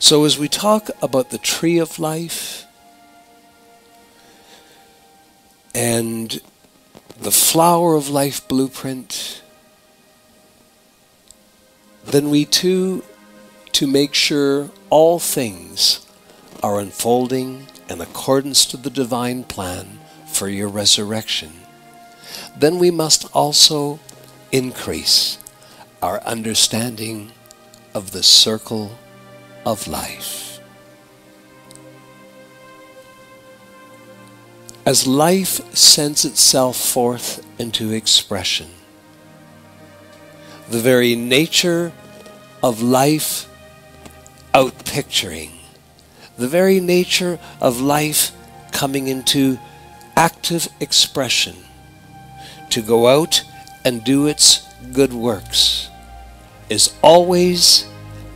So as we talk about the tree of life and the flower of life blueprint, then we too, to make sure all things are unfolding in accordance to the divine plan for your resurrection, then we must also increase our understanding of the circle of life. As life sends itself forth into expression, the very nature of life outpicturing, the very nature of life coming into active expression to go out and do its good works, is always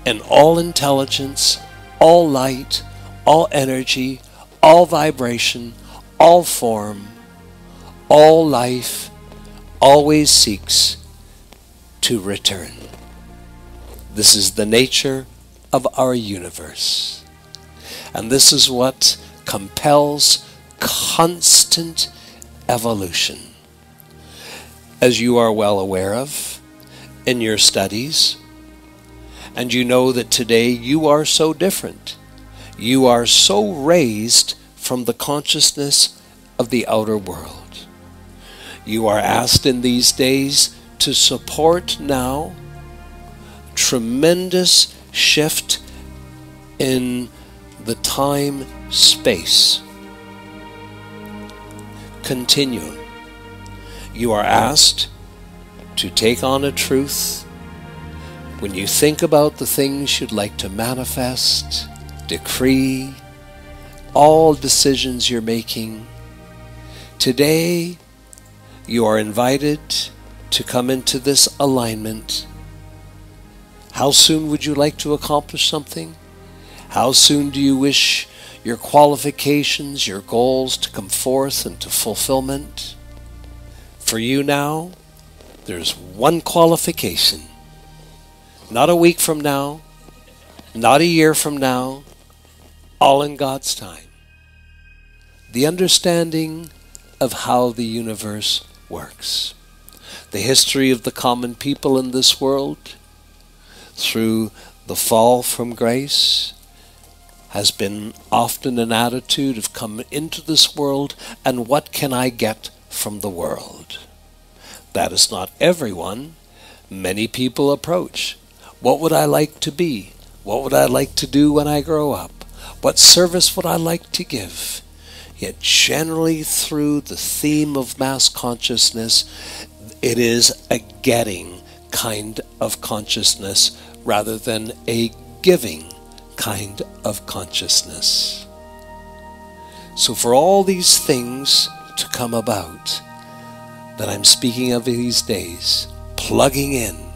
in all intelligence, all light, all energy, all vibration, all form, all life, always seeks to return. This is the nature of our universe. And this is what compels constant evolution. As you are well aware of in your studies, and you know that today you are so different. You are so raised from the consciousness of the outer world. You are asked in these days to support now tremendous shift in the time-space continuum. You are asked to take on a truth. When you think about the things you'd like to manifest, decree, all decisions you're making, today you are invited to come into this alignment. How soon would you like to accomplish something? How soon do you wish your qualifications, your goals to come forth into fulfillment? For you now, there's one qualification. Not a week from now, not a year from now, all in God's time. The understanding of how the universe works. The history of the common people in this world, through the fall from grace, has been often an attitude of come into this world and what can I get from the world? That is not everyone. Many people approach. What would I like to be? What would I like to do when I grow up? What service would I like to give? Yet generally through the theme of mass consciousness, it is a getting kind of consciousness rather than a giving kind of consciousness. So for all these things to come about that I'm speaking of these days, plugging in,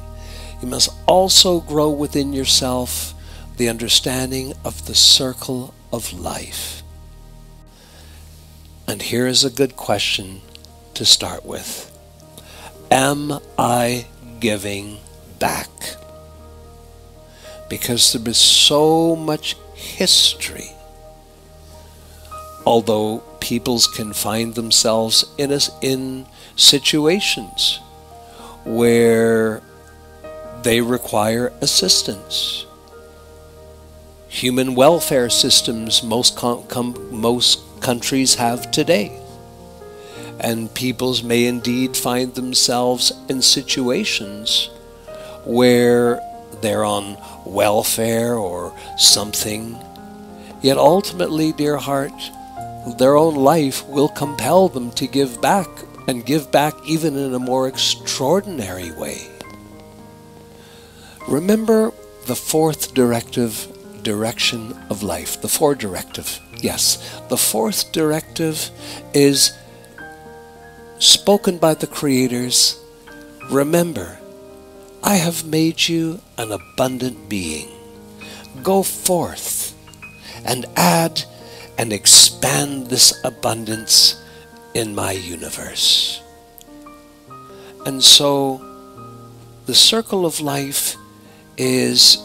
you must also grow within yourself the understanding of the circle of life. And here is a good question to start with. Am I giving back? Because there is so much history. Although peoples can find themselves in situations where they require assistance. Human welfare systems most countries have today. And peoples may indeed find themselves in situations where they're on welfare or something. Yet ultimately, dear heart, their own life will compel them to give back, and give back even in a more extraordinary way. Remember the fourth direction of life, the fourth directive. Yes, the fourth directive is spoken by the creators. Remember, I have made you an abundant being. Go forth and add and expand this abundance in my universe. And so the circle of life is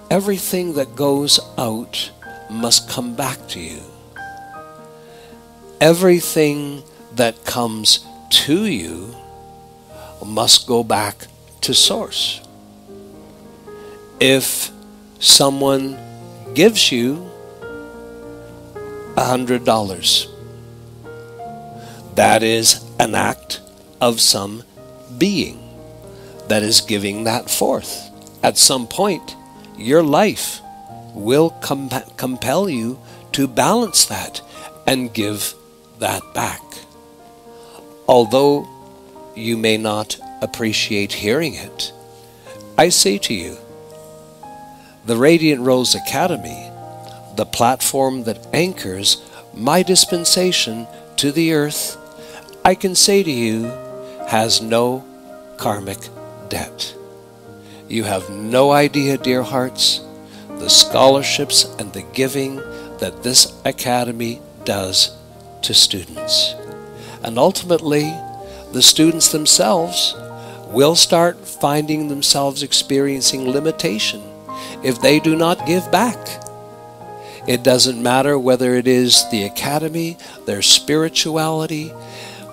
Everything that goes out must come back to you. Everything that comes to you must go back to source. If someone gives you $100, that is an act of some being that is giving that forth. At some point, your life will compel you to balance that and give that back. Although you may not appreciate hearing it, I say to you, the Radiant Rose Academy, the platform that anchors my dispensation to the earth, I can say to you, has no karmic debt. You have no idea, dear hearts, the scholarships and the giving that this academy does to students. And ultimately, the students themselves will start finding themselves experiencing limitation if they do not give back. It doesn't matter whether it is the academy, their spirituality,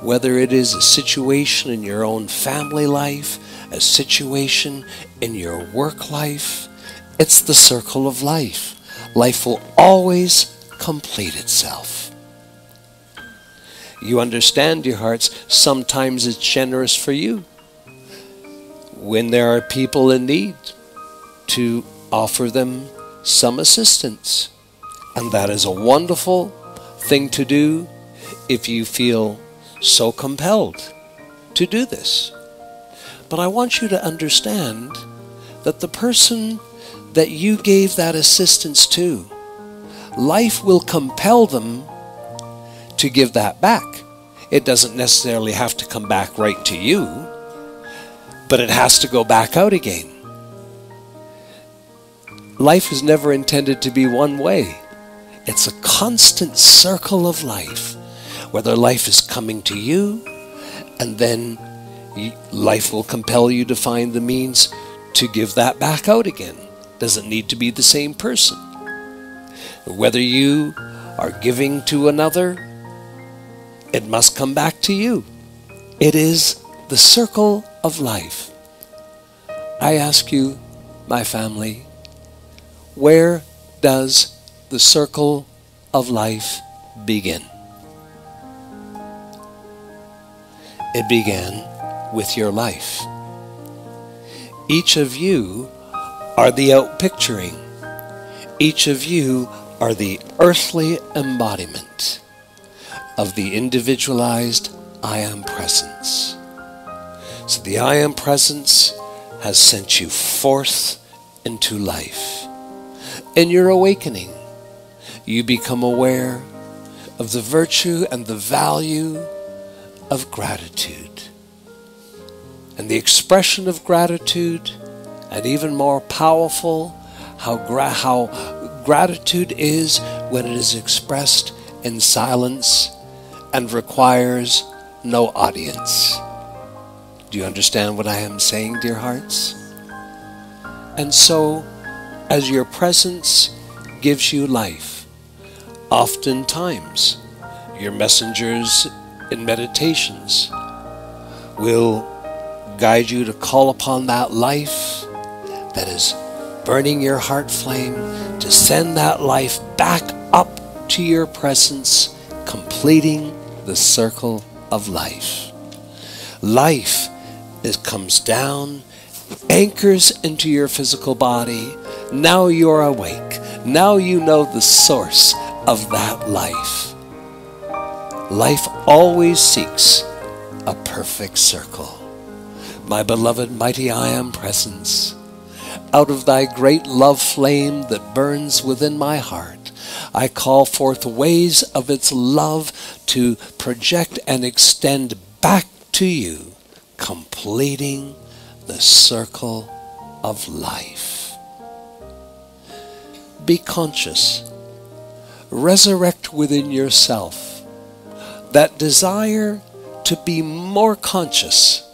whether it is a situation in your own family life, a situation in your work life. It's the circle of life. Life will always complete itself. You understand, dear hearts, sometimes it's generous for you when there are people in need to offer them some assistance. And that is a wonderful thing to do if you feel so compelled to do this. But I want you to understand that the person that you gave that assistance to, life will compel them to give that back. It doesn't necessarily have to come back right to you, but it has to go back out again. Life is never intended to be one way. It's a constant circle of life, whether life is coming to you, and then life will compel you to find the means to give that back out again. Doesn't need to be the same person. Whether you are giving to another, it must come back to you. It is the circle of life. I ask you, my family, where does the circle of life begin? It began with your life. Each of you are the outpicturing. Each of you are the earthly embodiment of the individualized I Am Presence. So the I Am Presence has sent you forth into life. In your awakening, you become aware of the virtue and the value of gratitude. And the expression of gratitude, and even more powerful, how gratitude is when it is expressed in silence and requires no audience. Do you understand what I am saying, dear hearts? And so, as your presence gives you life, oftentimes your messengers in meditations will guide you to call upon that life that is burning your heart flame, to send that life back up to your presence, completing the circle of life. Life comes down, anchors into your physical body. Now you're awake. Now you know the source of that life. Life always seeks a perfect circle. My beloved mighty I Am Presence, out of thy great love flame that burns within my heart, I call forth ways of its love to project and extend back to you, completing the circle of life. Be conscious. Resurrect within yourself that desire to be more conscious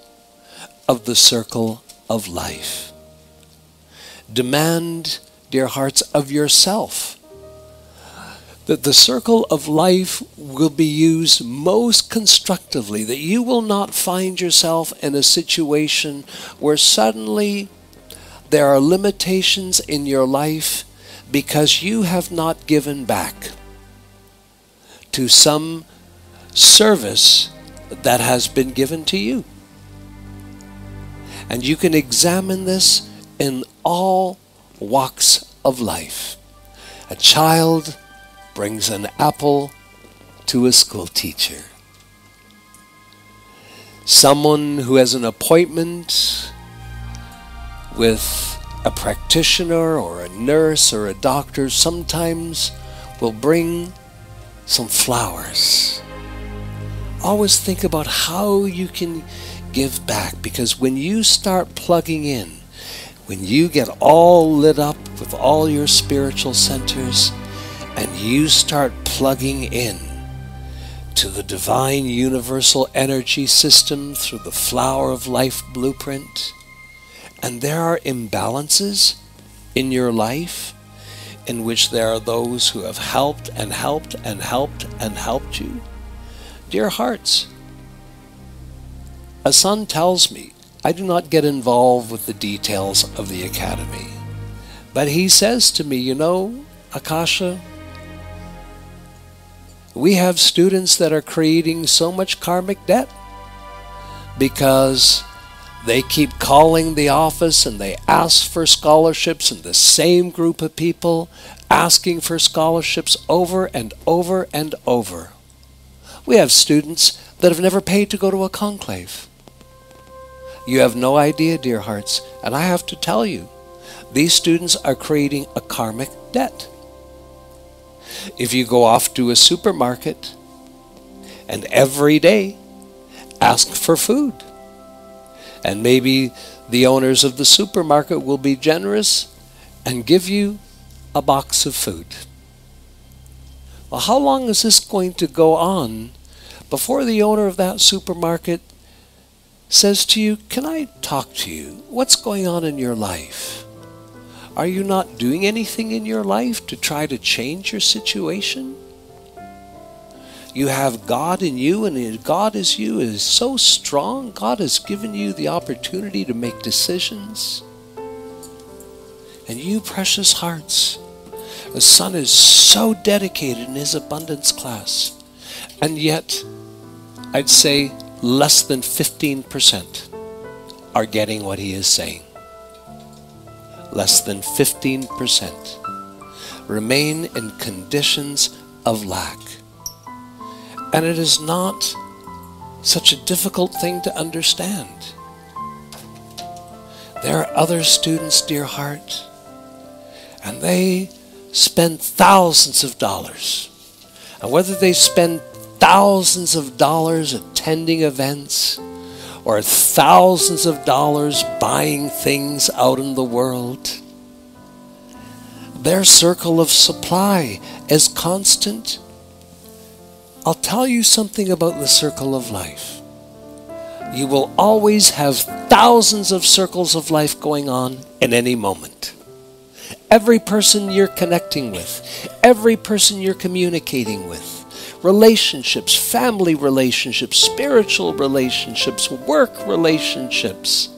of the circle of life. Demand dear hearts, of yourself. That the circle of life will be used most constructively, that you will not find yourself in a situation where suddenly there are limitations in your life because you have not given back to some service that has been given to you. And you can examine this in all walks of life. A child brings an apple to a school teacher. Someone who has an appointment with a practitioner or a nurse or a doctor sometimes will bring some flowers. Always think about how you can give back, because when you start plugging in, when you get all lit up with all your spiritual centers, and you start plugging in to the divine universal energy system through the flower of life blueprint, and there are imbalances in your life in which there are those who have helped and helped and helped and helped you, dear hearts, a son tells me, I do not get involved with the details of the academy, but he says to me, you know, Akasha, we have students that are creating so much karmic debt because they keep calling the office and they ask for scholarships, and the same group of people asking for scholarships over and over and over. We have students that have never paid to go to a conclave. You have no idea, dear hearts, and I have to tell you, these students are creating a karmic debt. If you go off to a supermarket and every day ask for food, and maybe the owners of the supermarket will be generous and give you a box of food. Well, how long is this going to go on before the owner of that supermarket says to you, can I talk to you? What's going on in your life? Are you not doing anything in your life to try to change your situation? You have God in you, and God is you is so strong. God has given you the opportunity to make decisions. And you, precious hearts, the son is so dedicated in his abundance class. And yet, I'd say less than 15% are getting what he is saying. Less than 15% remain in conditions of lack. And it is not such a difficult thing to understand. There are other students, dear heart, and they spend thousands of dollars. And whether they spend thousands of dollars attending events or thousands of dollars buying things out in the world, their circle of supply is constant. I'll tell you something about the circle of life. You will always have thousands of circles of life going on in any moment. Every person you're connecting with, every person you're communicating with, relationships, family relationships, spiritual relationships, work relationships.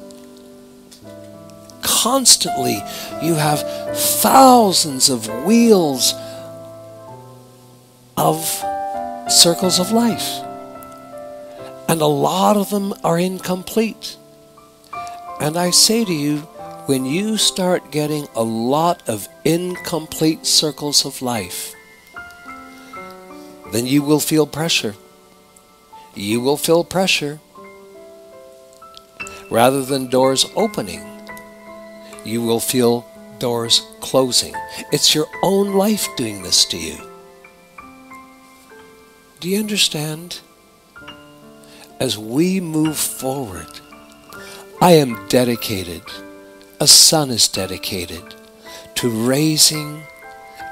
Constantly, you have thousands of wheels of circles of life. And a lot of them are incomplete. And I say to you, when you start getting a lot of incomplete circles of life, then you will feel pressure. You will feel pressure. Rather than doors opening, you will feel doors closing. It's your own life doing this to you. Do you understand? As we move forward, I am dedicated, a son is dedicated to raising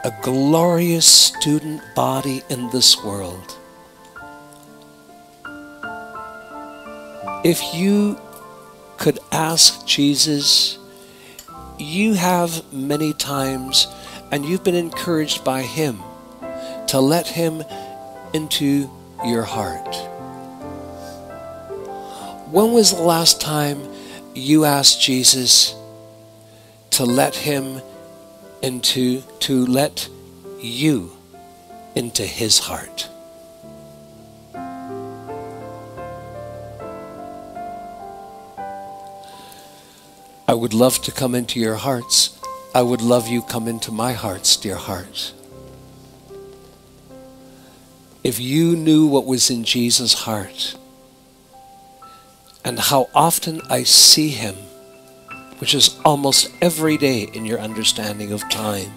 a glorious student body in this world. If you could ask Jesus you have many times, and you've been encouraged by him to let him into your heart. When was the last time you asked Jesus to let him into, to let you into his heart? I would love to come into your hearts. I would love you come into my hearts, dear heart. If you knew what was in Jesus' heart, and how often I see him, which is almost every day in your understanding of time.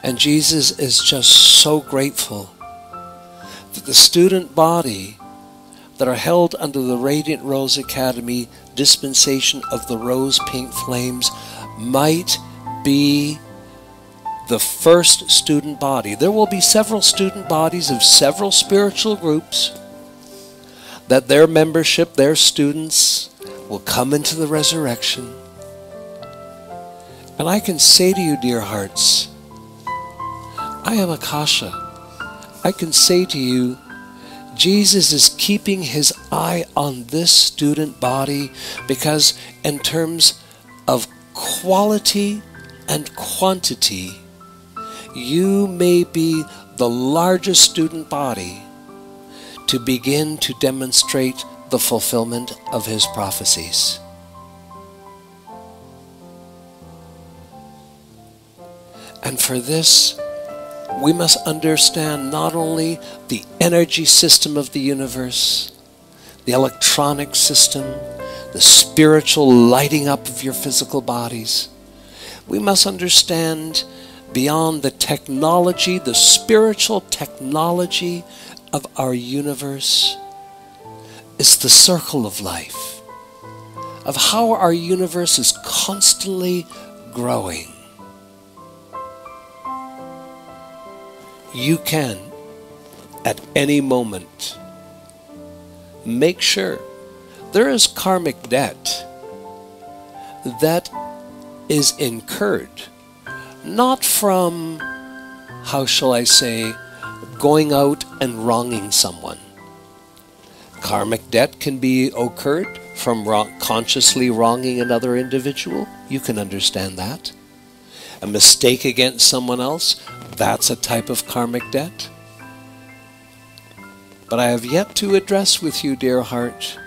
And Jesus is just so grateful that the student body that are held under the Radiant Rose Academy dispensation of the rose pink flames might be the first student body. There will be several student bodies of several spiritual groups that their membership, their students, will come into the resurrection. And I can say to you, dear hearts, I am Akasha. I can say to you, Jesus is keeping his eye on this student body because in terms of quality and quantity, you may be the largest student body to begin to demonstrate the fulfillment of his prophecies. And for this, we must understand not only the energy system of the universe, the electronic system, the spiritual lighting up of your physical bodies. We must understand beyond the technology, the spiritual technology of our universe is the circle of life, of how our universe is constantly growing. You can, at any moment, make sure there is karmic debt that is incurred, not from, how shall I say, going out and wronging someone. Karmic debt can be occurred from consciously wronging another individual. You can understand that. A mistake against someone else, that's a type of karmic debt. But I have yet to address with you, dear heart,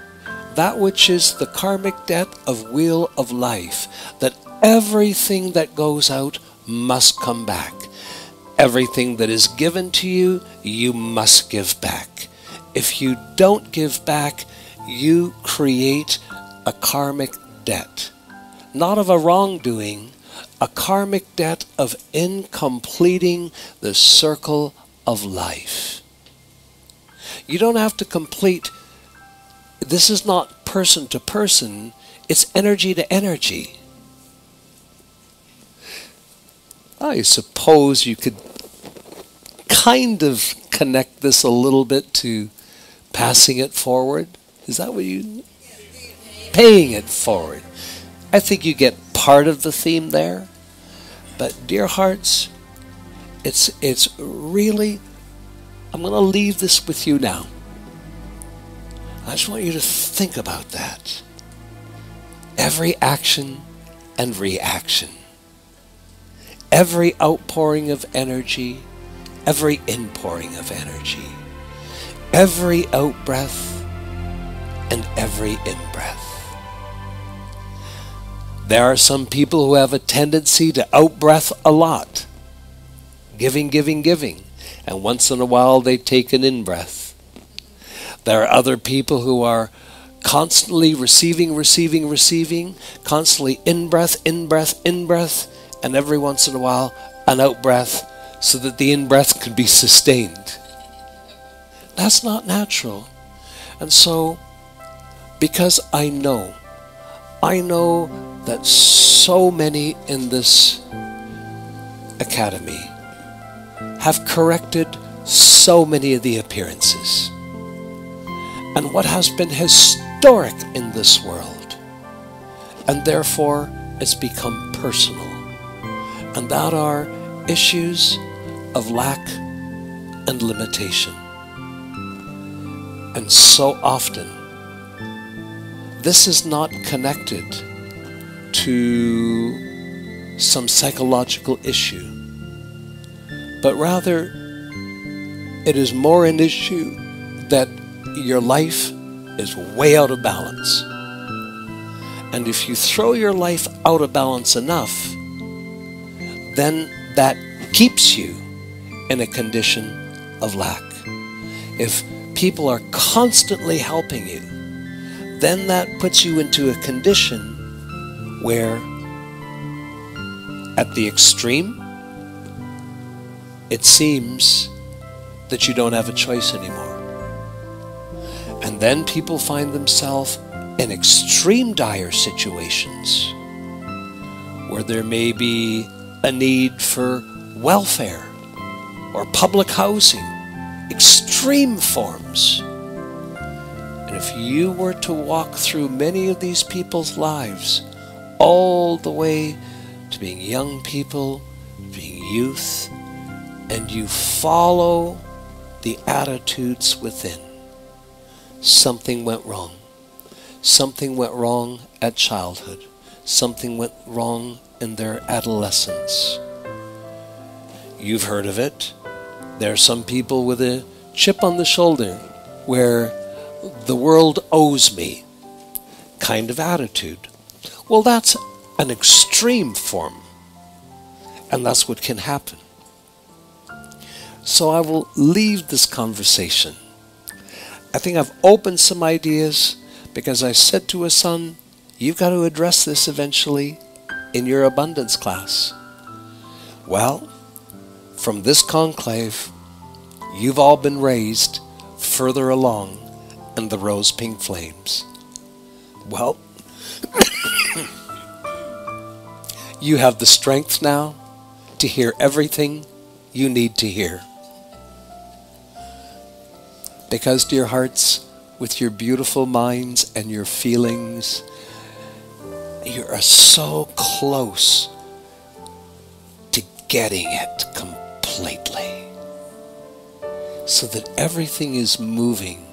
that which is the karmic debt of wheel of life, that everything that goes out must come back. Everything that is given to you, you must give back. If you don't give back, you create a karmic debt. Not of a wrongdoing, a karmic debt of incompleting the circle of life. You don't have to complete. This is not person to person, it's energy to energy. I suppose you could kind of connect this a little bit to passing it forward. Is that what you... Paying it forward. I think you get part of the theme there. But dear hearts, it's really... I'm going to leave this with you now. I just want you to think about that. Every action and reaction. Every outpouring of energy, every inpouring of energy, every outbreath and every inbreath. There are some people who have a tendency to outbreath a lot. Giving, giving, giving. And once in a while they take an in-breath. There are other people who are constantly receiving, receiving, receiving, constantly in-breath, in-breath, in-breath, and every once in a while an out-breath so that the in-breath can be sustained. That's not natural. And so, because I know that so many in this academy have corrected so many of the appearances. And what has been historic in this world, and therefore it's become personal, and that are issues of lack and limitation. And so often, this is not connected to some psychological issue, but rather it is more an issue that your life is way out of balance. And if you throw your life out of balance enough, then that keeps you in a condition of lack. If people are constantly helping you, then that puts you into a condition where, at the extreme, it seems that you don't have a choice anymore. And then people find themselves in extreme dire situations where there may be a need for welfare or public housing, extreme forms. And if you were to walk through many of these people's lives, all the way to being young people, being youth, and you follow the attitudes within, something went wrong. Something went wrong at childhood. Something went wrong in their adolescence. You've heard of it. There are some people with a chip on the shoulder where the world owes me kind of attitude. Well, that's an extreme form, and that's what can happen. So I will leave this conversation. I think I've opened some ideas because I said to a son, you've got to address this eventually in your abundance class. Well, from this conclave, you've all been raised further along in the rose-pink flames. Well, you have the strength now to hear everything you need to hear. Because, dear hearts, with your beautiful minds and your feelings, you are so close to getting it completely, so that everything is moving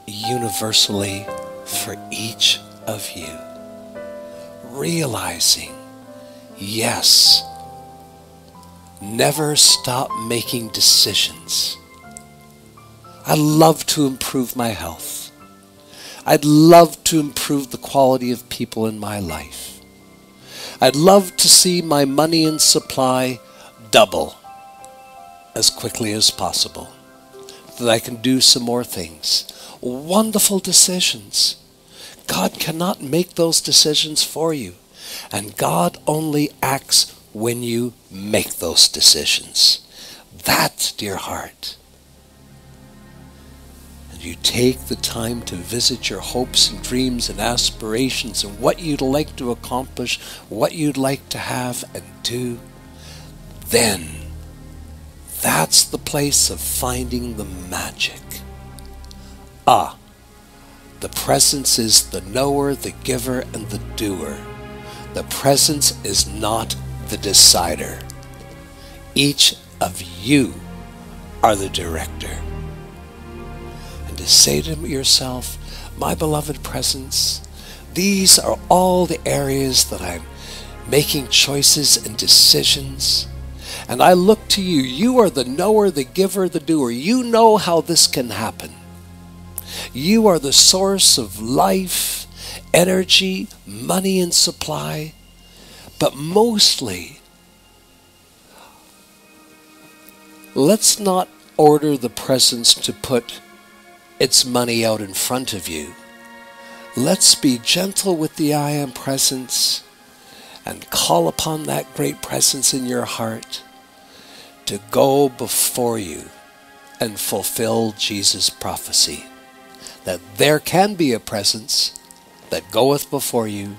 universally for each of you. Realizing, yes, never stop making decisions. I love to improve my health. I'd love to improve the quality of people in my life. I'd love to see my money and supply double as quickly as possible, that I can do some more things. Wonderful decisions. God cannot make those decisions for you, and God only acts when you make those decisions. That, dear heart, you take the time to visit your hopes and dreams and aspirations and what you'd like to accomplish, what you'd like to have and do, then that's the place of finding the magic. The presence is the knower, the giver, and the doer. The presence is not the decider. Each of you are the director. And to say to yourself, my beloved presence, these are all the areas that I'm making choices and decisions. And I look to you. You are the knower, the giver, the doer. You know how this can happen. You are the source of life, energy, money, and supply. But mostly, let's not order the presence to put its money out in front of you. Let's be gentle with the I Am presence and call upon that great presence in your heart to go before you and fulfill Jesus' prophecy, that there can be a presence that goeth before you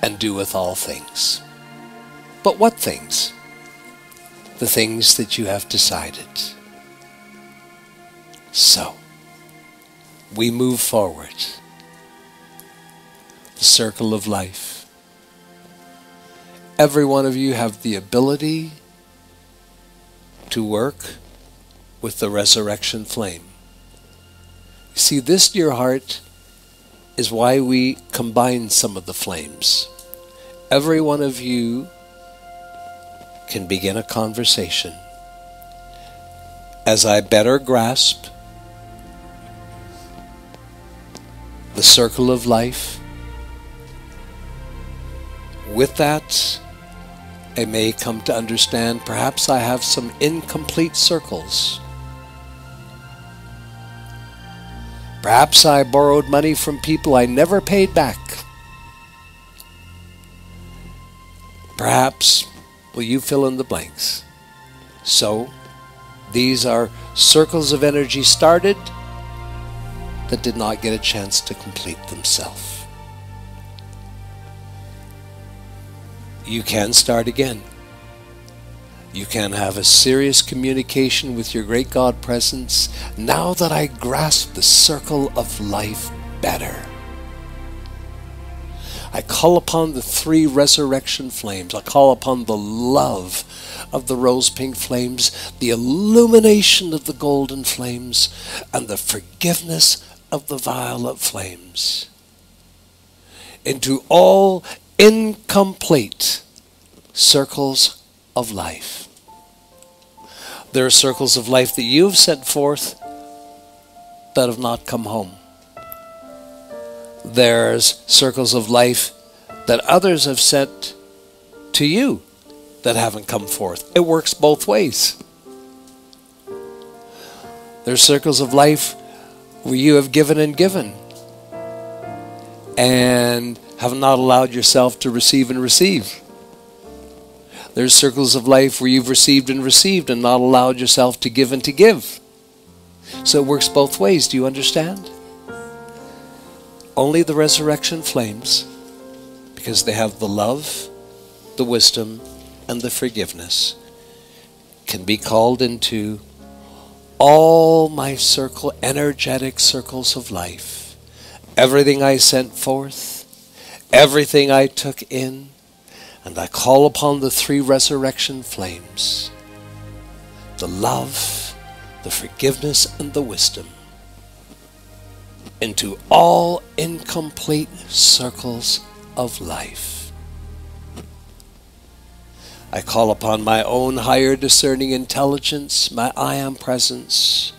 and doeth all things. But what things? The things that you have decided. So, we move forward. The circle of life. every one of you have the ability to work with the resurrection flame. You see, this, dear heart, is why we combine some of the flames. Every one of you can begin a conversation. As I better grasp the circle of life, with that, I may come to understand perhaps I have some incomplete circles. Perhaps I borrowed money from people I never paid back. Perhaps, well, you fill in the blanks. So, these are circles of energy started that did not get a chance to complete themselves. You can start again. You can have a serious communication with your great God presence now that I grasp the circle of life better. I call upon the 3 resurrection flames. I call upon the love of the rose pink flames, the illumination of the golden flames, and the forgiveness of the violet flames into all incomplete circles of life. There are circles of life that you've sent forth that have not come home. There's circles of life that others have sent to you that haven't come forth. It works both ways. There's circles of life where you have given and have not allowed yourself to receive and receive. There's circles of life where you've received and not allowed yourself to give and to give. So it works both ways. Do you understand? Only the resurrection flames, because they have the love, the wisdom, and the forgiveness, can be called into all my energetic circles of life. Everything I sent forth, everything I took in, and I call upon the 3 resurrection flames, the love, the forgiveness, and the wisdom, into all incomplete circles of life. I call upon my own higher discerning intelligence, my I am presence,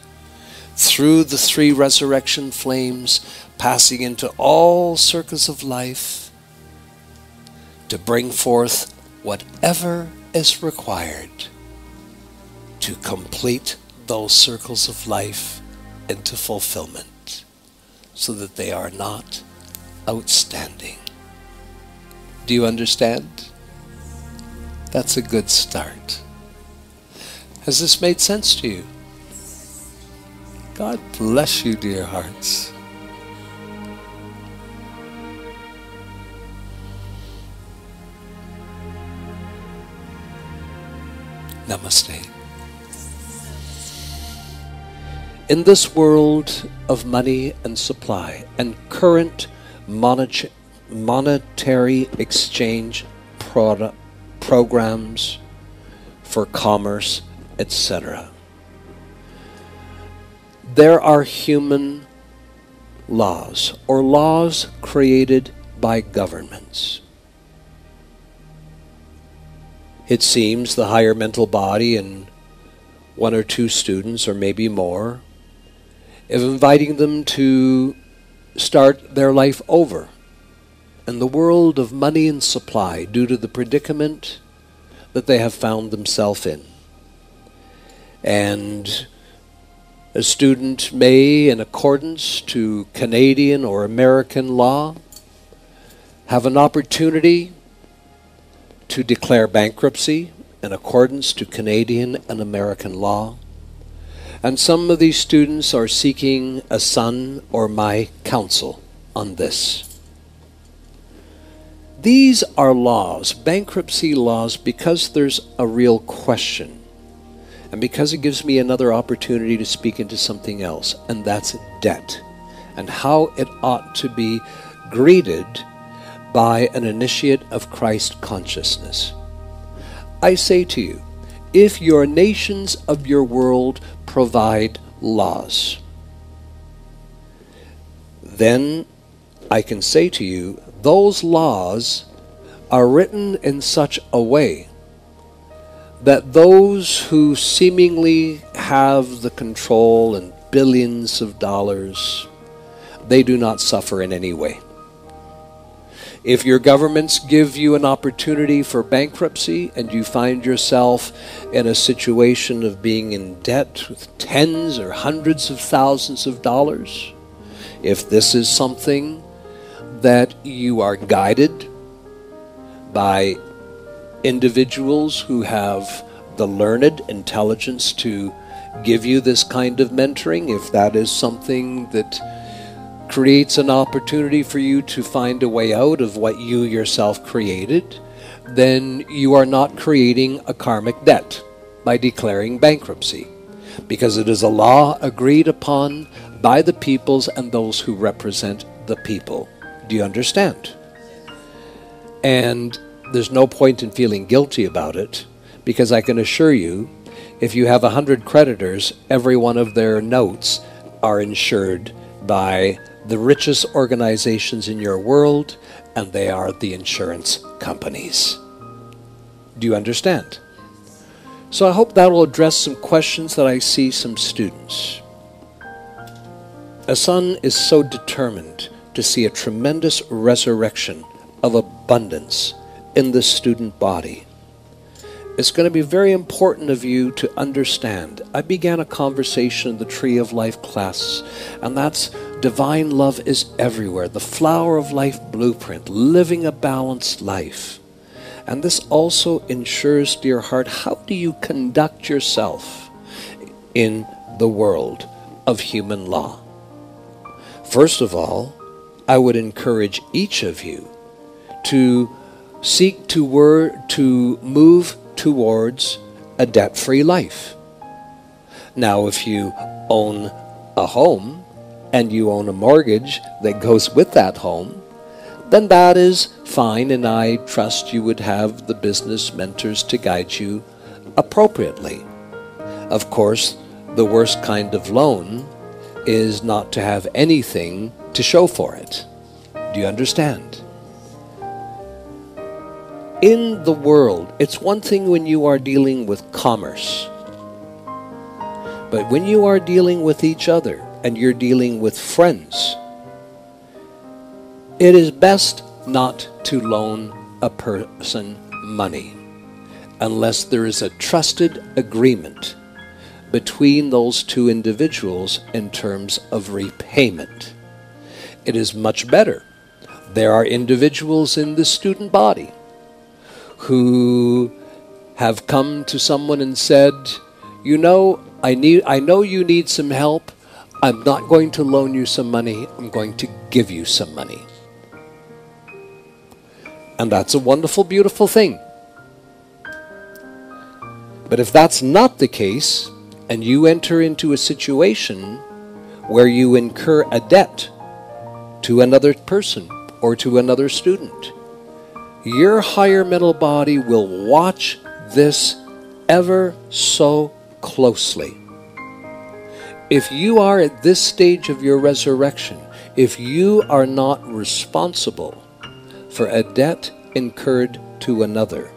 through the 3 resurrection flames, passing into all circles of life, to bring forth whatever is required to complete those circles of life into fulfillment, so that they are not outstanding. Do you understand? That's a good start. Has this made sense to you? God bless you, dear hearts. Namaste. In this world of money and supply and current monetary exchange programs for commerce, etc., there are human laws, or laws created by governments. It seems the higher mental body and 1 or 2 students, or maybe more, of inviting them to start their life over in the world of money and supply due to the predicament that they have found themselves in. And a student may, in accordance to Canadian or American law, have an opportunity to declare bankruptcy in accordance to Canadian and American law. And some of these students are seeking a son or my counsel on this. These are laws, bankruptcy laws, because there's a real question. And because it gives me another opportunity to speak into something else, and that's debt, and how it ought to be greeted by an initiate of Christ consciousness. I say to you, if your nations of your world provide laws, then I can say to you, those laws are written in such a way that those who seemingly have the control and billions of dollars, they do not suffer in any way. If your governments give you an opportunity for bankruptcy and you find yourself in a situation of being in debt with tens or hundreds of thousands of dollars, if this is something that you are guided by individuals who have the learned intelligence to give you this kind of mentoring, if that is something that creates an opportunity for you to find a way out of what you yourself created, then you are not creating a karmic debt by declaring bankruptcy, because it is a law agreed upon by the peoples and those who represent the people. Do you understand? And there's no point in feeling guilty about it, because I can assure you, if you have 100 creditors, every one of their notes are insured by the richest organizations in your world, and they are the insurance companies. Do you understand? So I hope that will address some questions that I see some students. A son is so determined to see a tremendous resurrection of abundance in the student body. It's going to be very important of you to understand. I began a conversation in the Tree of Life class, and that's divine love is everywhere. The flower of life blueprint, living a balanced life. And this also ensures, dear heart, how do you conduct yourself in the world of human law? First of all, I would encourage each of you to seek to move towards a debt-free life. Now, if you own a home and you own a mortgage that goes with that home, then that is fine, and I trust you would have the business mentors to guide you appropriately. Of course, the worst kind of loan is not to have anything to show for it. Do you understand? In the world, it's one thing when you are dealing with commerce, but when you are dealing with each other and you're dealing with friends, it is best not to loan a person money unless there is a trusted agreement between those two individuals in terms of repayment. It is much better. There are individuals in the student body who have come to someone and said, you know, I know you need some help. I'm not going to loan you some money. I'm going to give you some money. And that's a wonderful, beautiful thing. But if that's not the case, and you enter into a situation where you incur a debt to another person or to another student, your higher mental body will watch this ever so closely. If you are at this stage of your resurrection, if you are not responsible for a debt incurred to another,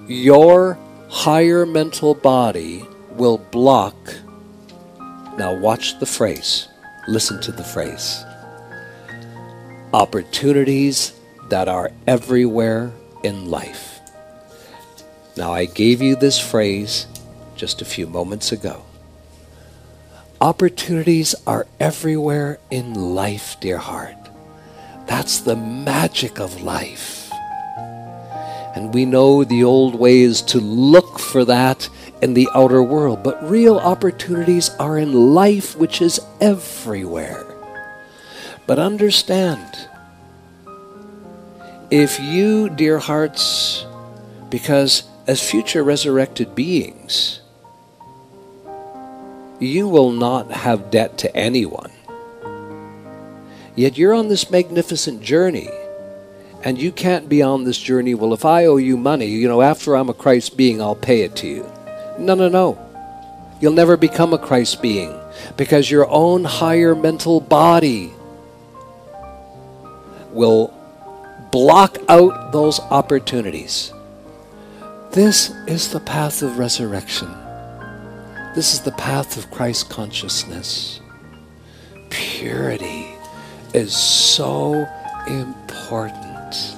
your higher mental body will block. Now watch the phrase. Listen to the phrase. Opportunities that are everywhere in life. Now, I gave you this phrase just a few moments ago. Opportunities are everywhere in life, dear heart. That's the magic of life. And we know the old way is to look for that in the outer world, but real opportunities are in life, which is everywhere. But understand, if you, dear hearts, because as future resurrected beings, you will not have debt to anyone. Yet you're on this magnificent journey, And you can't be on this journey, well, if I owe you money, after I'm a Christ being, I'll pay it to you. No, no, no. You'll never become a Christ being because your own higher mental body will block out those opportunities. This is the path of resurrection. This is the path of Christ consciousness. Purity is so important.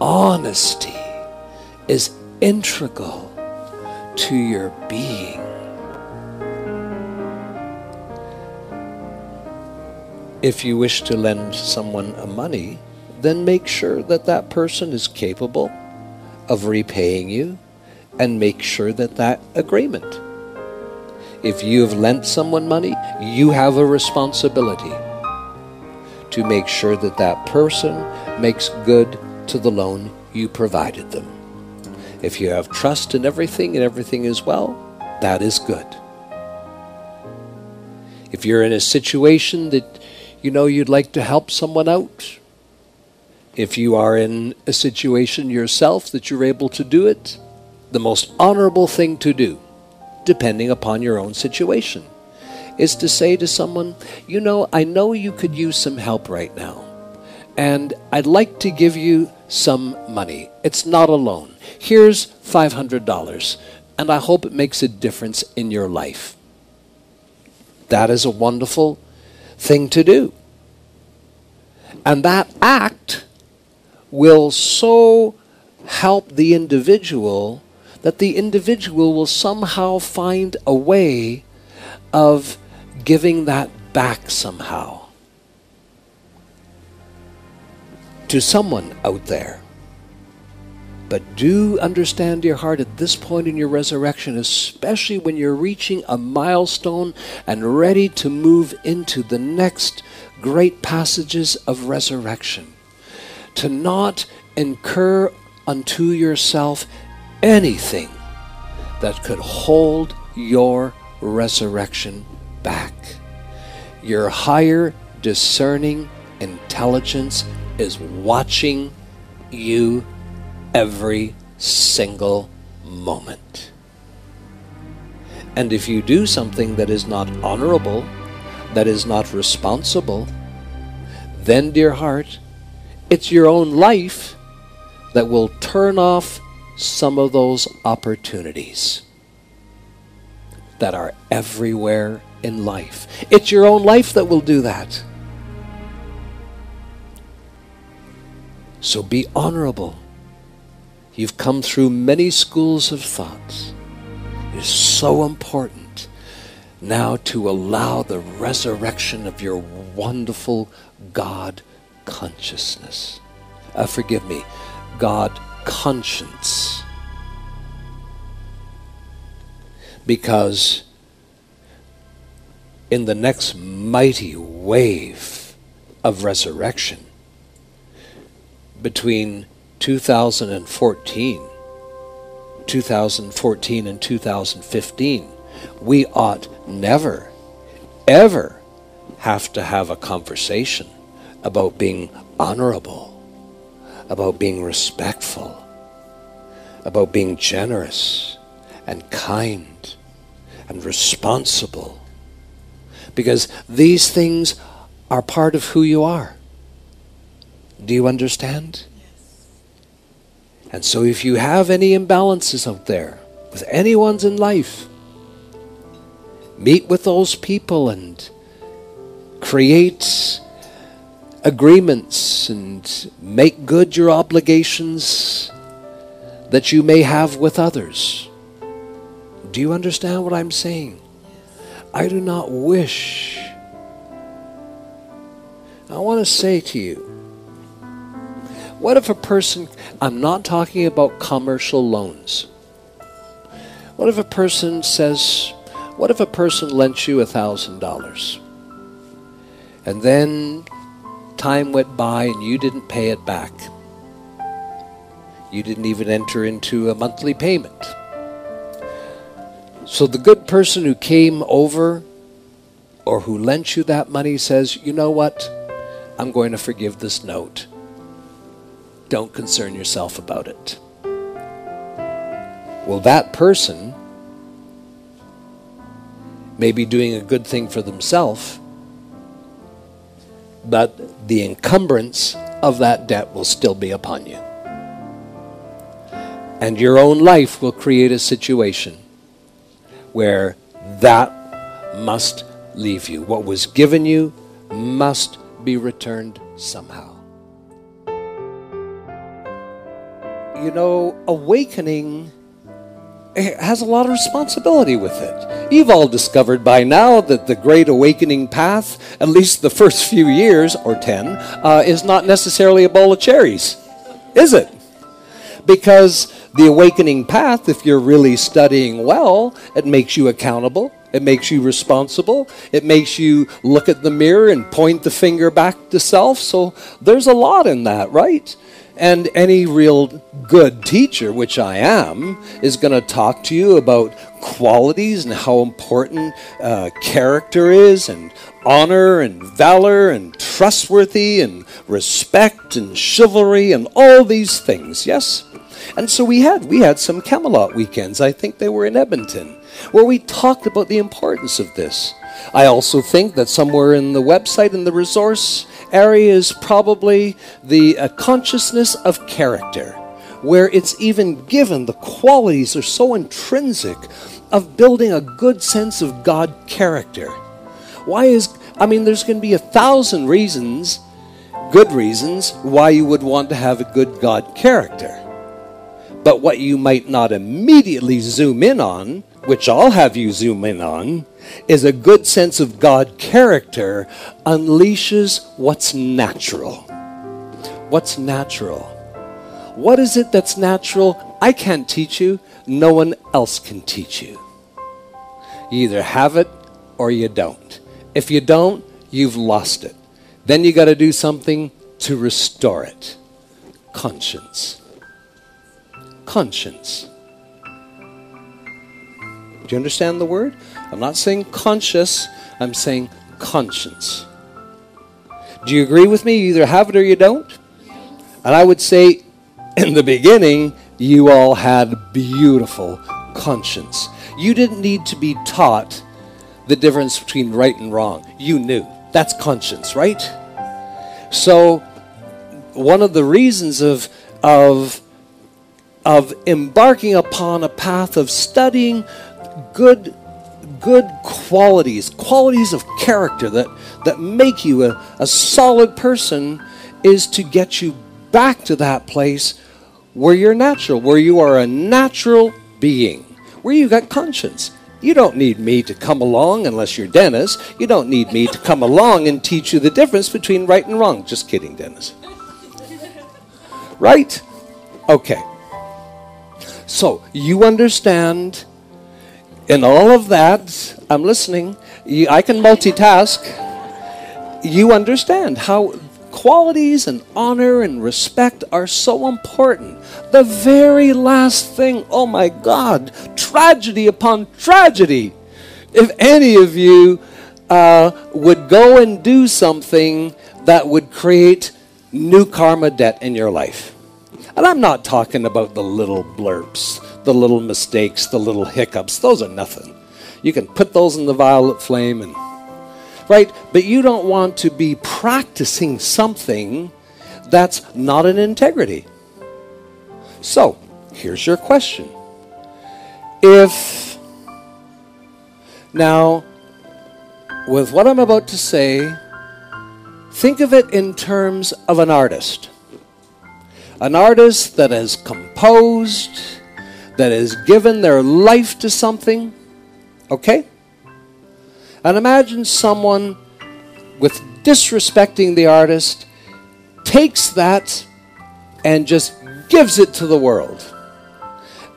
Honesty is integral to your being. If you wish to lend someone money, then make sure that that person is capable of repaying you, and make sure that that agreement. If you have lent someone money, you have a responsibility to make sure that that person makes good to the loan you provided them. If you have trust in everything and everything is well, that is good. If you're in a situation that you'd like to help someone out, if you are in a situation yourself that you're able to do it, the most honorable thing to do, depending upon your own situation, is to say to someone, I know you could use some help right now, and I'd like to give you some money. It's not a loan. Here's $500, and I hope it makes a difference in your life. That is a wonderful thing to do. And that act will so help the individual that the individual will somehow find a way of giving that back somehow to someone out there. But do understand, dear heart, at this point in your resurrection, especially when you're reaching a milestone and ready to move into the next great passages of resurrection, to not incur unto yourself anything that could hold your resurrection back. Your higher discerning intelligence is watching you every single moment. And if you do something that is not honorable, that is not responsible, then, dear heart, it's your own life that will turn off some of those opportunities that are everywhere in life. It's your own life that will do that. So be honorable. You've come through many schools of thought. It is so important now to allow the resurrection of your wonderful God consciousness. Forgive me, God conscience. Because in the next mighty wave of resurrection, between 2014 and 2015, we ought never, ever have to have a conversation about being honorable, about being respectful, about being generous and kind and responsible. Because these things are part of who you are. Do you understand? Yes. And so if you have any imbalances out there with anyone's in life, meet with those people and create agreements and make good your obligations that you may have with others. Do you understand what I'm saying? I do not wish. I want to say to you, what if a person, I'm not talking about commercial loans. What if a person says, what if a person lent you $1,000 and then time went by and you didn't pay it back? You didn't even enter into a monthly payment. So the good person who came over or who lent you that money says, you know what? I'm going to forgive this note. don't concern yourself about it. Well, that person may be doing a good thing for themselves, but the encumbrance of that debt will still be upon you. And your own life will create a situation where that must leave you. What was given you must be returned somehow. You know, awakening has a lot of responsibility with it. You've all discovered by now that the Great Awakening path, at least the first few years, or 10, is not necessarily a bowl of cherries, is it? Because the awakening path, if you're really studying well, it makes you accountable. It makes you responsible. It makes you look at the mirror and point the finger back to self. So there's a lot in that, right? And any real good teacher, which I am, is going to talk to you about qualities and how important character is, and honor and valor and trustworthy and respect and chivalry and all these things, yes? And so we had some Camelot weekends. I think they were in Edmonton, where we talked about the importance of this. I also think that somewhere in the website, in the resource area, is probably the consciousness of character, where it's even given the qualities are so intrinsic of building a good sense of God character. There's going to be 1,000 reasons, good reasons, why you would want to have a good God character. But what you might not immediately zoom in on, which I'll have you zoom in on, is a good sense of God character unleashes what's natural. What's natural? What is it that's natural? I can't teach you. No one else can teach you. You either have it or you don't. If you don't, you've lost it. Then you got to do something to restore it. Conscience. Conscience. Do you understand the word? I'm not saying conscious, I'm saying conscience. Do you agree with me? You either have it or you don't? And I would say, in the beginning, you all had beautiful conscience. You didn't need to be taught the difference between right and wrong. You knew. That's conscience, right? So, one of the reasons of embarking upon a path of studying good qualities of character that make you a solid person, is to get you back to that place where you're natural, where you are a natural being, where you got conscience. You don't need me to come along, unless you're Dennis. You don't need me to come along and teach you the difference between right and wrong. Just kidding, Dennis. Right? Okay. So, you understand, in all of that, I'm listening, I can multitask. You understand how qualities and honor and respect are so important. The very last thing, oh my God, tragedy upon tragedy. If any of you would go and do something that would create new karma debt in your life. And I'm not talking about the little blurps, the little mistakes, the little hiccups. Those are nothing. You can put those in the violet flame, and right? But you don't want to be practicing something that's not in integrity. So, here's your question. Now, with what I'm about to say, think of it in terms of an artist. An artist that has composed, that has given their life to something, okay? And imagine someone, with disrespecting the artist, takes that and just gives it to the world.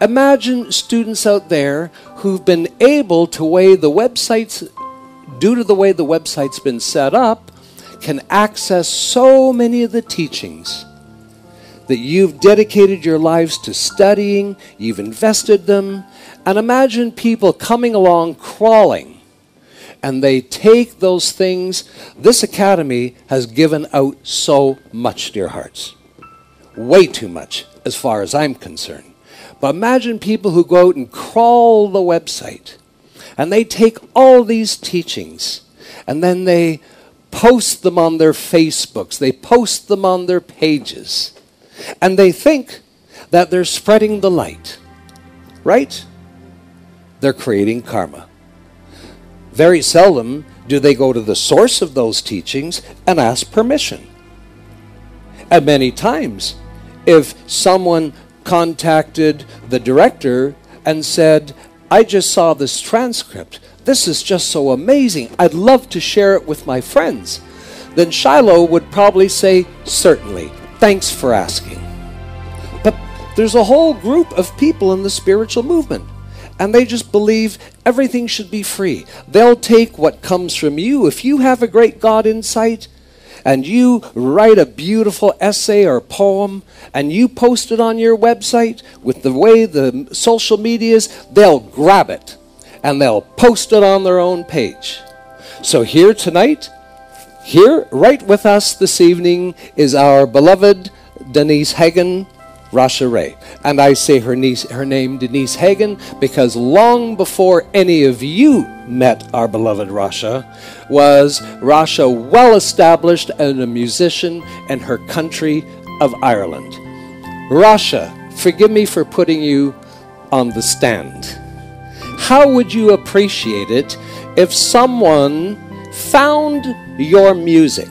Imagine students out there who've been able to weigh the websites, due to the way the website's been set up, can access so many of the teachings that you've dedicated your lives to studying, you've invested them, and imagine people coming along crawling, and they take those things. This academy has given out so much to your hearts. Way too much, as far as I'm concerned. But imagine people who go out and crawl the website, and they take all these teachings, and then they post them on their Facebooks, they post them on their pages, and they think that they're spreading the light, right? They're creating karma. Very seldom do they go to the source of those teachings and ask permission. And many times, if someone contacted the director and said, I just saw this transcript, this is just so amazing, I'd love to share it with my friends, then Shiloh would probably say, certainly, thanks for asking. But there's a whole group of people in the spiritual movement, and they just believe everything should be free. They'll take what comes from you. If you have a great God insight, and you write a beautiful essay or poem, and you post it on your website, with the way the social media is, they'll grab it, and they'll post it on their own page. So here tonight, here right with us this evening, is our beloved Denise Hagen, Rasha Ray. And I say her name Denise Hagen because long before any of you met our beloved Rasha, was Rasha well established as a musician in her country of Ireland. Rasha, forgive me for putting you on the stand. How would you appreciate it if someone found your music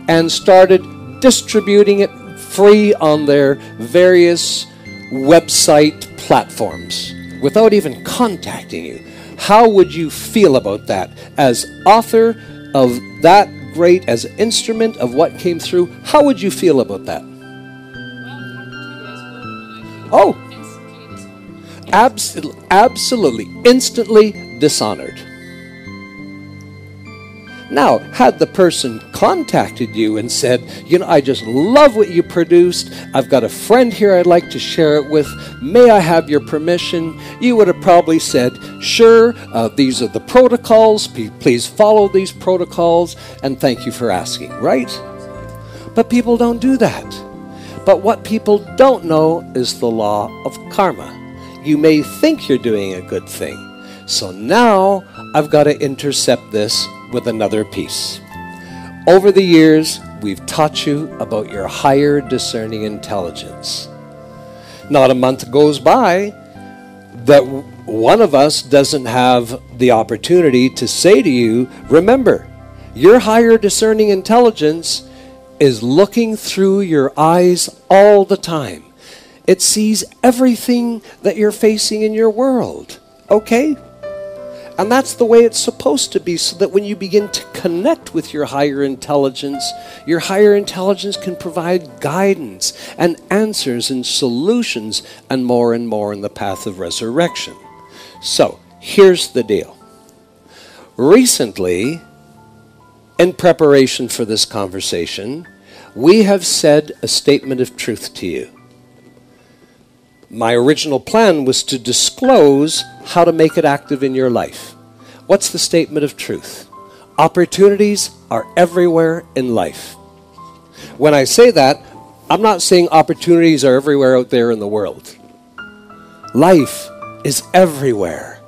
and started distributing it free on their various website platforms without even contacting you? How would you feel about that as author of that great, as instrument of what came through? How would you feel about that? Oh, absolutely, instantly dishonored. Now, had the person contacted you and said, you know, I just love what you produced, I've got a friend here I'd like to share it with, may I have your permission? You would have probably said, sure, these are the protocols, please follow these protocols, and thank you for asking, right? But people don't do that. But what people don't know is the law of karma. You may think you're doing a good thing. So now I've got to intercept this with another piece. Over the years, we've taught you about your higher discerning intelligence. Not a month goes by that one of us doesn't have the opportunity to say to you, remember, your higher discerning intelligence is looking through your eyes all the time. It sees everything that you're facing in your world. Okay? And that's the way it's supposed to be, so that when you begin to connect with your higher intelligence can provide guidance and answers and solutions and more in the path of resurrection. So, here's the deal. Recently, in preparation for this conversation, we have said a statement of truth to you. My original plan was to disclose how to make it active in your life. What's the statement of truth? Opportunities are everywhere in life. When I say that, I'm not saying opportunities are everywhere out there in the world. Life is everywhere,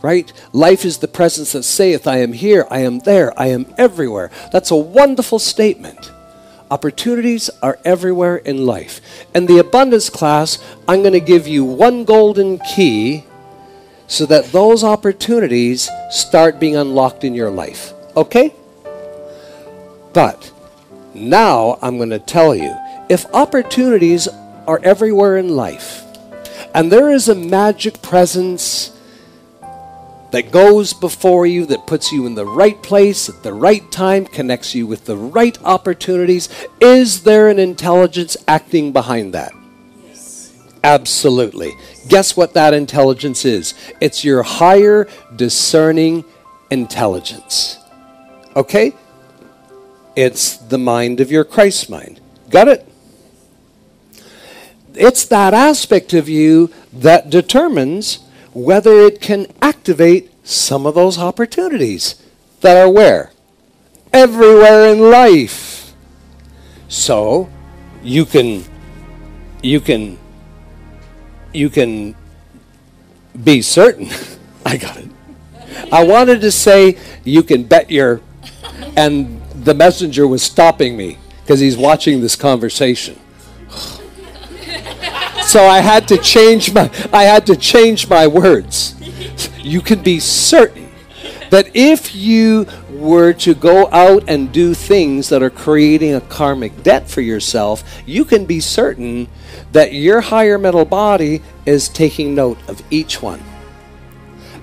right? Life is the presence that saith, I am here, I am there, I am everywhere. That's a wonderful statement. Opportunities are everywhere in life. In the abundance class, I'm going to give you one golden key so that those opportunities start being unlocked in your life. Okay? But now I'm going to tell you, if opportunities are everywhere in life, and there is a magic presence that goes before you, that puts you in the right place at the right time, connects you with the right opportunities, is there an intelligence acting behind that? Yes. Absolutely. Guess what that intelligence is? It's your higher discerning intelligence. Okay? It's the mind of your Christ mind. Got it? It's that aspect of you that determines whether it can activate some of those opportunities that are where? Everywhere in life. So, you can be certain. I got it. I wanted to say you can bet your, and the messenger was stopping me because he's watching this conversation. So I had to change my words. You can be certain that if you were to go out and do things that are creating a karmic debt for yourself, you can be certain that your higher mental body is taking note of each one.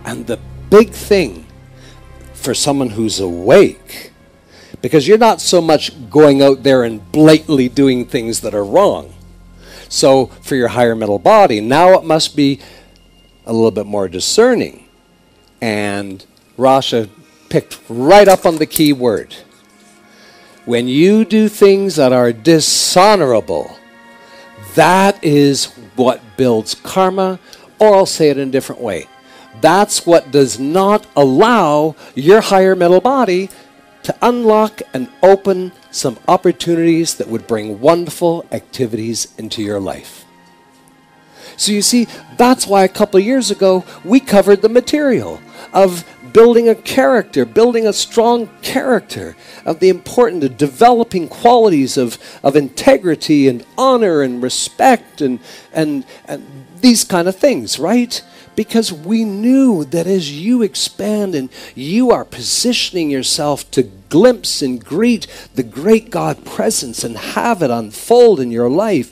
And the big thing for someone who's awake, because you're not so much going out there and blatantly doing things that are wrong. So for your higher mental body, now it must be a little bit more discerning. And Rasha picked right up on the key word. When you do things that are dishonorable, that is what builds karma, or I'll say it in a different way. That's what does not allow your higher mental body to unlock and open some opportunities that would bring wonderful activities into your life. So you see, that's why a couple of years ago we covered the material of building a character, building a strong character, of the important of developing qualities of integrity and honor and respect and these kind of things, right? Because we knew that as you expand and you are positioning yourself to glimpse and greet the great God presence and have it unfold in your life,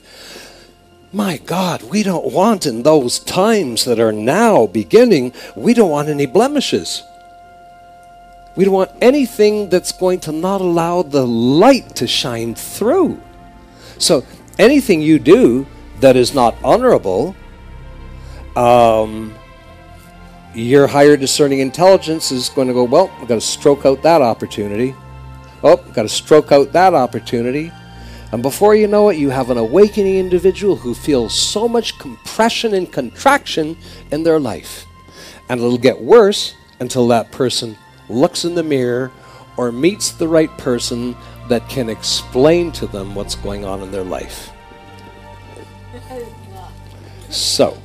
my God, we don't want in those times that are now beginning, we don't want any blemishes. We don't want anything that's going to not allow the light to shine through. So anything you do that is not honorable, your higher discerning intelligence is going to go, well, I've got to stroke out that opportunity. Oh, I've got to stroke out that opportunity. And before you know it, you have an awakening individual who feels so much compression and contraction in their life. And it'll get worse until that person looks in the mirror or meets the right person that can explain to them what's going on in their life. So,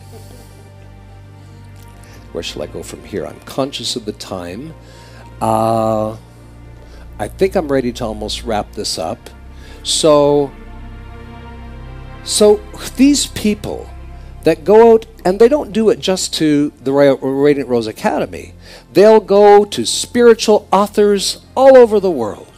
where shall I go from here? I'm conscious of the time. I think I'm ready to almost wrap this up. So these people that go out, and they don't do it just to the Radiant Rose Academy. They'll go to spiritual authors all over the world.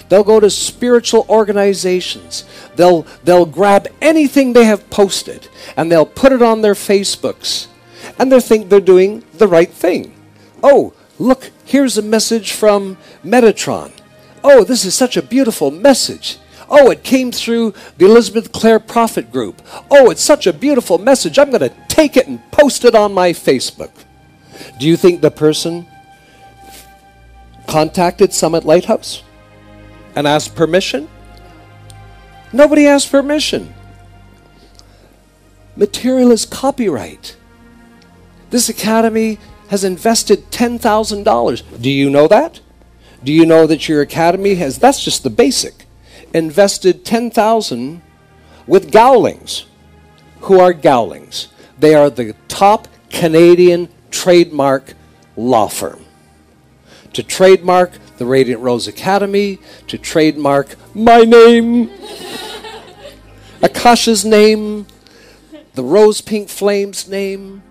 They'll go to spiritual organizations. They'll grab anything they have posted, and they'll put it on their Facebooks. And they think they're doing the right thing. Oh, look, here's a message from Metatron. Oh, this is such a beautiful message. Oh, it came through the Elizabeth Clare Prophet Group. Oh, it's such a beautiful message. I'm going to take it and post it on my Facebook. Do you think the person contacted Summit Lighthouse and asked permission? Nobody asked permission. Material is copyright. This academy has invested $10,000. Do you know that? Do you know that your academy has, that's just the basic, invested $10,000 with Gowlings? Who are Gowlings? They are the top Canadian trademark law firm. To trademark the Radiant Rose Academy, to trademark my name, Akasha's name, the Rose Pink Flames name.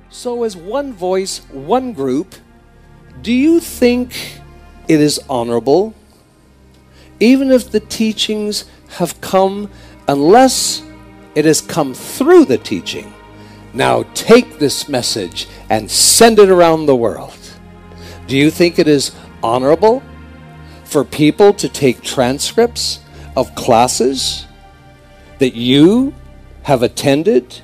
So as one voice, one group, do you think it is honorable, even if the teachings have come, unless it has come through the teaching? Now take this message and send it around the world. Do you think it is honorable for people to take transcripts of classes that you have attended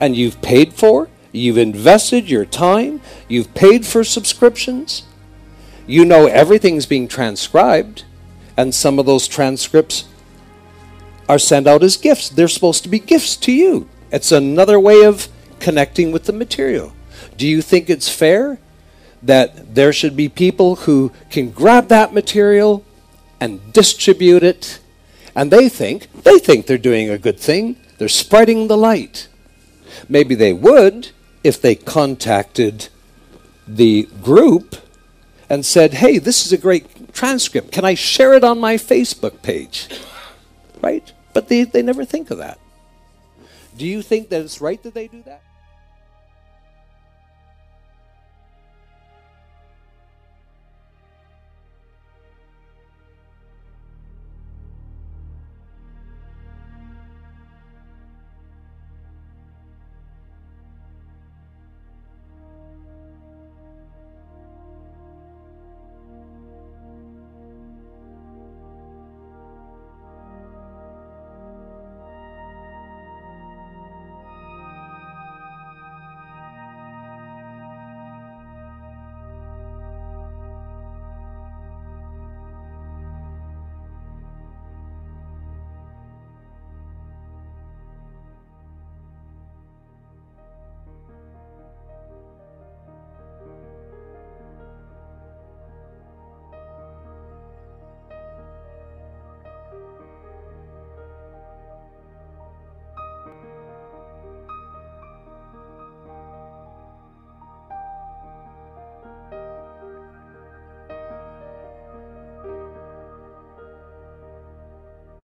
and you've paid for? You've invested your time. You've paid for subscriptions. You know everything's being transcribed, and some of those transcripts are sent out as gifts. They're supposed to be gifts to you. It's another way of connecting with the material. Do you think it's fair that there should be people who can grab that material and distribute it And they think they're doing a good thing. They're spreading the light. Maybe they would if they contacted the group and said, hey, this is a great transcript. Can I share it on my Facebook page? Right? But they never think of that. Do you think that it's right that they do that?